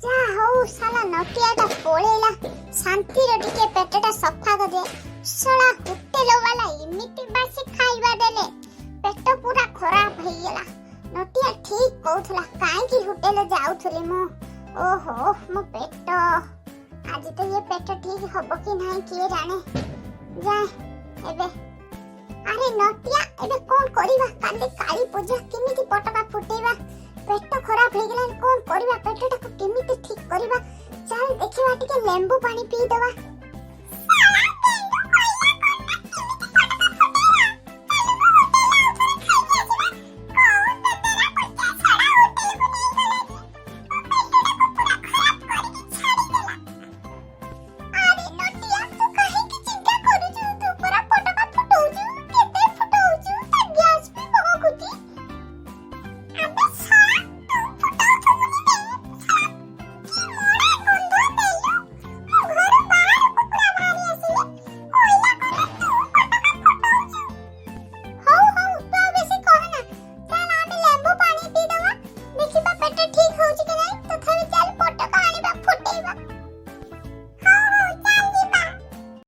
जा हो साला नटियाटा पळेला शांतिर टिके पेटटा सफा कर साला होटल वाला इमिति बासी खाइबा देले पेट पूरा खराब हो गेला नटिया ठीक कहथला काहे की होटल जाउथले मो ओहो मो पेट आज तो ये पेट ठीक हबो कि नहीं किए जाने जा एबे अरे नटिया एबे कोन करिबा काली काली पूजा केमिति पटका फुटेबा पेट खराब हो गेला कोन करिबा पेटटा को केमिति ठीक करिबा चल देखिबा टिके लेंबू पानी पी देबा